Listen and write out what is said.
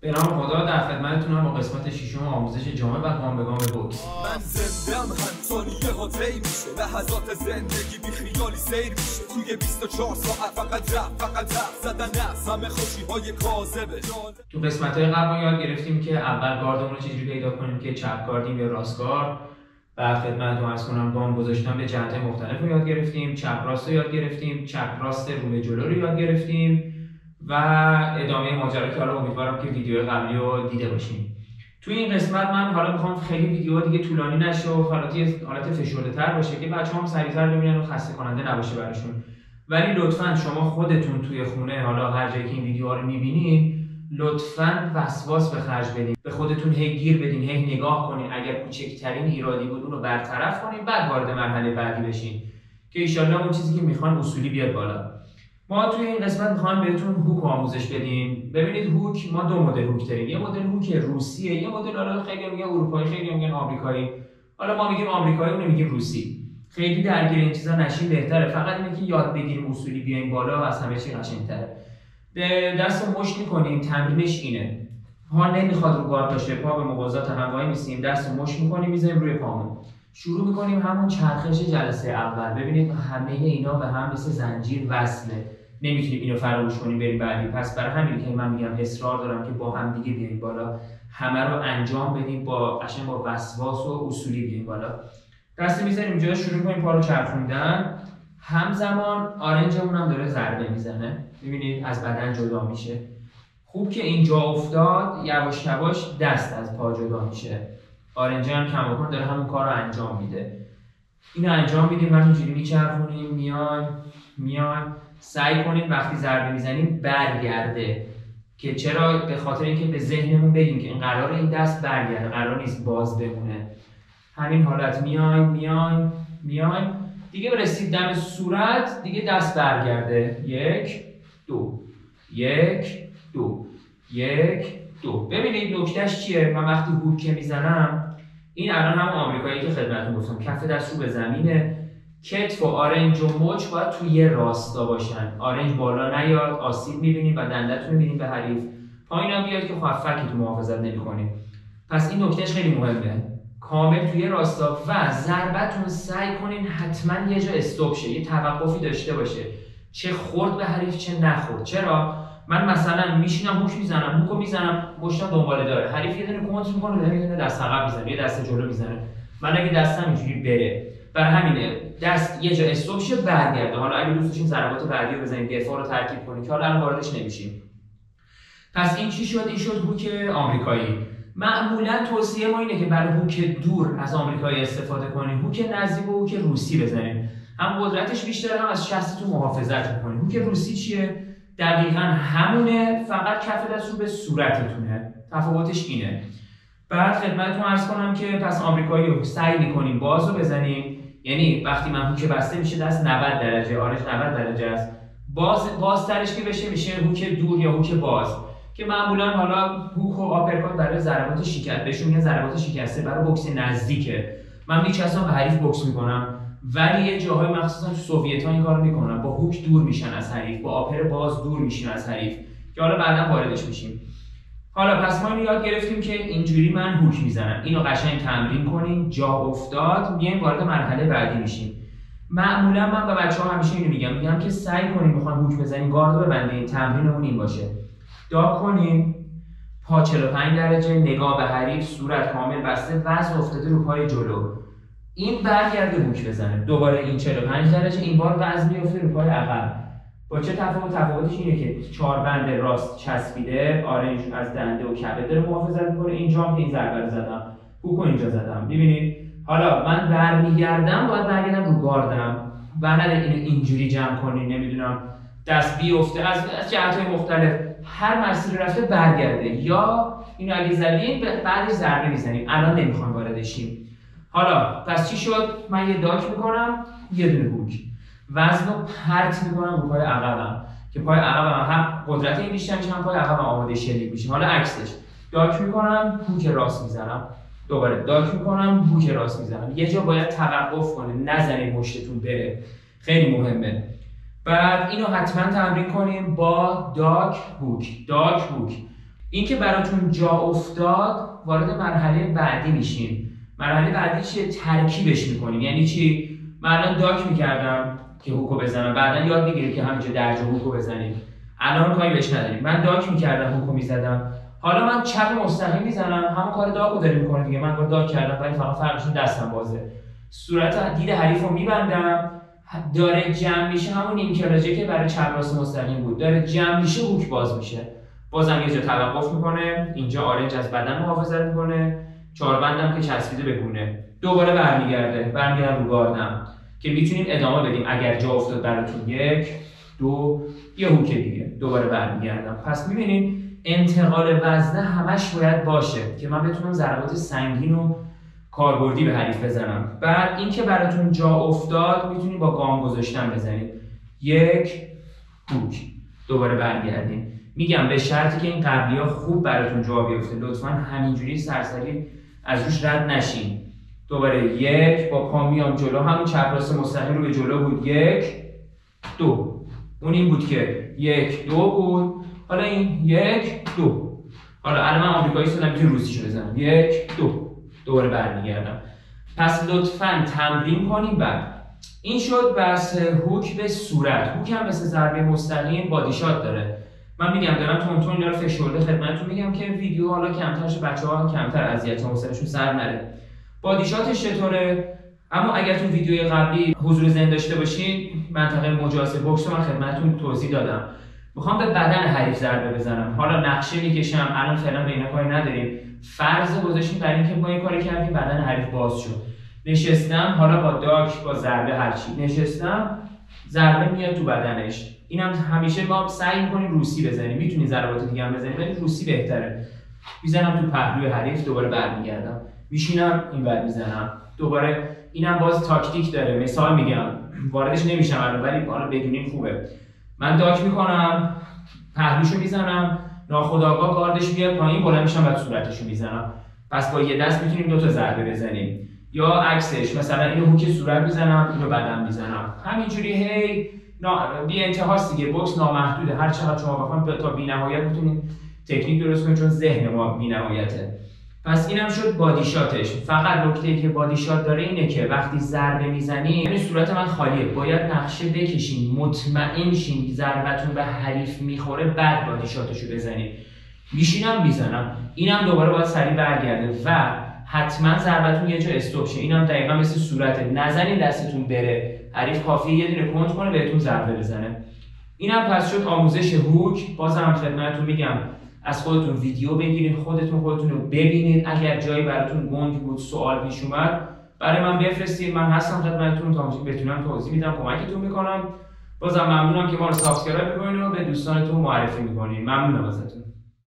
به نام خدا در خدمتتونم با قسمت ششم آموزش جامع و گام به گام بوکس. من زندم ثانیه ها طی میشه، لحظات زندگی بی خیالی سیر میشه، توی 24 ساعت فقط رفت زدن از همه خوشی های کاذبه. تو قسمت های قبل یاد گرفتیم که اول گاردمون رو چجوری پیدا کنیم که چپ گاردیم یا راست گارد. بعد خدمتتون عرض کنم گام گذاشتن به جهت مختلف رو یاد گرفتیم، چپ راست رو یاد گرفتیم، چپ راست رو به جلو رو یاد گرفتیم و ادامه ماجرا که حالا امیدوارم که ویدیو قبلی رو دیده باشیم. توی این قسمت من حالا میخوام خیلی ویدیو دیگه طولانی نشه و حالت فشرده تر باشه که بچه‌ها سریع‌تر ببینن و خسته کننده نباشه براشون. ولی لطفاً شما خودتون توی خونه حالا هر جایی که این ویدیوها رو می‌بینین لطفاً وسواس به خرج بدین، به خودتون هی گیر بدین، هی نگاه کنین، اگر کوچکترین ایرادی بود اون رو برطرف کنین، بعد وارد مرحله بعدی بشین که ان شاءالله اون چیزی که میخوان اصولی بیاد بالا. ما توی این قسمت میخوام بهتون هوک آموزش بدیم. ببینید هوک، ما دو مدل هوک داریم، یه مدل هوک روسیه، یه مدل حالا خیلی میگن اروپایی، خیلی میگن آمریکایی. حالا ما میگیم آمریکایی، اون میگیم روسی. خیلی درگیر این چیزا نشین بهتره، فقط اینه که یاد بگیریم اصولی بیایم بالا از همه چی قشنگ‌تره. دستو مشت میکنیم، تمرینش اینه. پا نمیخواد رو گارد باشه، پا به موازات هم وای میسیم، دستو مشت میکنیم میذاریم روی پامون. شروع میکنیم همون چرخش جلسه اول. ببینید همه اینا به هم مثل زنجیر وصله، نمیتونیم اینو فراموش کنیم بریم بعدی. پس برای همین که من میگم اصرار دارم که با هم دیگه بیایم بالا، همه رو انجام بدیم با قشنگ با وسواس و اصولی بیایم بالا. دست میذاریم جا، شروع کنیم پا رو چرخوندن، همزمان آرنجمون هم داره ضربه میزنه. ببینید از بدن جدا میشه. خوب که اینجا افتاد، یواش یواش دست از پا جدا میشه. آرنج هم کماکان داره همون کار رو انجام میده. اینو انجام میدیم، همینجوری میچرخونیم، میایم سعی کنیم وقتی ضربه میزنیم برگرده. که چرا؟ به خاطر اینکه به ذهنمون بگیم که این قراره این دست برگرده، قرار نیست باز بمونه. همین حالت میایم دیگه رسید دم صورت، دیگه دست برگرده. 1 2 1 2 1 2. ببینید نکتهش چیه؟ من وقتی هوک میزنم، این الان هم آمریکایی که خدمتتون گفتم، کف دست رو به زمینه، کتف و آرنج و مچ باید توی یه راستا باشن. آرنج بالا نیاد، آسیب میبینید و دندتون میبینید به حریف. پایین هم بیاد که فکتون محافظت نمی‌کنید. پس این نکتهش خیلی مهمه، کامل توی راستا و ضربتون سعی کنین حتما یه جا استاپ شه، یه توقفی داشته باشه، چه خورد به حریف چه نخورد. چرا؟ من مثلا میشینم هوک میزنم، هوکو میزنم، مشتم دنباله داره، حریف یه دونه کنتر میکنه، یه دونه دست عقب میزنه، یه دست جلو میزنه. من اگه دستم اینجوری بره، برای همینه دست یه جا استاپ شه برگرده. حالا اگه دوست داشتین ضربات بعدی رو بزنید، دفاع رو ترکیب کنید که حالا الان واردش نمیشیم. پس این چی شد؟ این شد هوک آمریکایی. معمولا توصیه ما اینه که برای هوک دور از آمریکایی استفاده کنیم، هوک نزدیک و هوک روسی بزنیم. هم قدرتش بیشتره، هم از شستتون محافظت می‌کنه. هوک روسی چیه؟ دقیقاً همونه، فقط کف دست رو به صورتتونه. تفاوتش اینه. بعد خدمتتون عرض کنم که پس آمریکایی رو سعی می‌کنیم باز رو بزنیم، یعنی وقتی من هوک بسته میشه دست 90 درجه، آرنج 90 درجه است. بازترش که بشه میشه هوک دور یا هوک باز، که معمولا حالا هوک و آپرکات برای ضربات شکست، بهشون میگن ضربات شکسته، برای بوکس نزدیکه. من میچسبم به حریف بوکس میکنم، ولی یه جاهای مخصوصا تو سوویت‌ها این کارو میکنن، با هوک دور میشن از حریف، با آپر باز دور میشن از حریف، که حالا بعدا واردش میشیم. حالا پس ما اینو یاد گرفتیم که اینجوری من هوک میزنم، اینو قشنگ تمرین کنین، جا افتاد میایم وارد مرحله بعدی میشیم. معمولا من به بچه‌ها همیشه اینو میگم که سعی کنین بخواید هوک بزنین گارد رو ببندین، تمرینمون این باشه. دا کنیم، پا 45 درجه، نگاه به حریف، صورت کامل بسته، وزن افتاده رو پای جلو. این برگرده هوک بزنه. دوباره این 45 درجه، این بار وزن میفته رو پای عقب. با چه تفاوتش اینه که 4 بند راست چسبیده، آرنج از دنده و کبد داره محافظت میکنه. اینجا هم که این ضربه رو زدم، هوک اینجا زدم. ببینید حالا من برمیگردم، باید برگردم رو گاردم و نه اینو اینجوری جمع کنین، نمیدونم دست بیفته از جهت‌های مختلف، هر مسیری رفته برگرده، یا اینو اگه زدین بعدش ضربه میزنیم. الان نمیخوام واردشیم. حالا پس چی شد؟ من یه داک میکنم، یه دونه هوک، وزن رو پرت میکنم رو پای عقبم، که پای عقبم هم قدرت این بیشتر میشه، هم پای عقبم آماده شلیک میشه. حالا عکسش، داک میکنم، هوک راست میزنم، دوباره داک میکنم، هوک راست میزنم. یه جا باید توقف کنه، نزنید مشتتون بره، خیلی مهمه. بعد اینو حتما تمرین کنیم با داک هوک. این که براتون جا افتاد وارد مرحله بعدی میشیم. مرحله بعدی چیه؟ ترکیبش میکنیم. یعنی چی؟ من الان داک میکردم که هوکو بزنم، بعدا یاد میگیریم که همینجا درجا هوکو بزنیم. الان کاری بهش نداریم. من داک میکردم، هوکو میزدم، حالا من چپ مستقیم میزنم، همون کار داکو داره میکنه دیگه. من داک کردم ولی فقط فرقشون دستم بازه. صورت دید حریفو میبندم، داره جمع میشه، همون نیمکراجه که برای چپ راست مستقیم بود داره جمع میشه، هوک باز میشه. بازم یه جا توقف میکنه، اینجا آرنج از بدن محافظت میکنه، چهاربندم که چسبیده به گونه، دوباره برمیگردم رو گاردم که میتونیم ادامه بدیم اگر جا افتاد براتون. 1 2 یه هوک دیگه، دوباره برمیگردم. پس میبینید انتقال وزنه همش باید باشه که من بتونم ضربات سنگین و کاربردی به حریف بزنم. بعد این که براتون جا افتاد میتونید با گام گذاشتن بزنید. 1 هوک، دوباره برگردیم. میگم به شرطی که این قبلی‌ها خوب براتون جا بیفته، لطفاً همینجوری سرسری از روش رد نشین. دوباره 1 با پا میام جلو، همون چپ راست مستقیم رو به جلو بود. 1 2 اون این بود که 1 2 بود، حالا این 1 2. حالا الان من آمریکایی شدم میتونم روسیشو بزنم. 1 2 دوباره برمیگردم. پس لطفاً تمرین کنیم. بعد این شد بس هوک به صورت. هوک هم مثل ضربه مستقیم بادی شات داره. من میگم دارم تون اینا رو فشرده خدمتتون میگم که ویدیو حالا کمتر شه، بچه‌ها کمتر اذیت حوصله‌شون سر نره. بادی شاتش چطوره؟ اما اگر تو ویدیوی قبلی حضور ذهن داشته باشین، منطقه مجاز بوکس رو من خدمتتون توضیح دادم. میخوام به بدن حریف ضربه بزنم. حالا نقشه میکشم، الان فعلا به اینا کاری نداریم. فرض گذاشتیم برای اینکه ما این کاری کردیم بدن حریف باز شد. نشستم، حالا با داک با ضربه هرچی نشستم، ضربه میاد تو بدنش. اینم همیشه ما سعی می‌کنیم روسی بزنیم. میتونید ضربات دیگه هم بزنید ولی روسی بهتره. میزنم تو پهلوی حریف، دوباره برمیگردم، میشینم اینور میزنم، دوباره. اینم باز تاکتیک داره. مثال میگم، واردش نمیشم الان ولی حالا بدونین خوبه. من داک میکنم، پهلوشو میزنم، ناخودآگاه گاردش میاد پایین، بلند میشم بعد صورتشو میزنم. پس با یه دست میتونیم 2 تا ضربه بزنیم. یا عکسش، مثلا اینو هوک صورت میزنم، اینو بدن میزنم. همینجوری هی بی انتهاست دیگه. بوکس نامحدوده، هر چقدر شما بخواید تا بی‌نهایت میتونید تکنیک درست کنید چون ذهن ما بی‌نهایته. پس اینم شد بادی شاتش. فقط نکته‌ای که بادی شات داره اینه که وقتی ضربه میزنید یعنی صورت من خالیه، باید نقشه بکشین، مطمئن شین ضربتون به حریف میخوره، بعد بادی شاتشو بزنید. میشینم میزنم، اینم دوباره باید سریع برگرده و حتما ضربتون یه جا استاپ شه. اینم دقیقاً مثل صورته، نزنین دستتون بره، حریف کافیه یه دونه کنت کنه بهتون ضربه بزنه. اینم پس شد آموزش هوک. بازم خدمتتون میگم از خودتون ویدیو بگیرید، خودتون رو ببینید. اگر جایی براتون گنگ بود، سوال پیش اومد، برای من بفرستید. من هستم خدمتتون تا بتونم توضیح میدم، کمکتون میکنم. بازم ممنونم که ما رو سابسکرایب میکنید و به دوستانتون معرفی میکنید. ممنونم ازتون.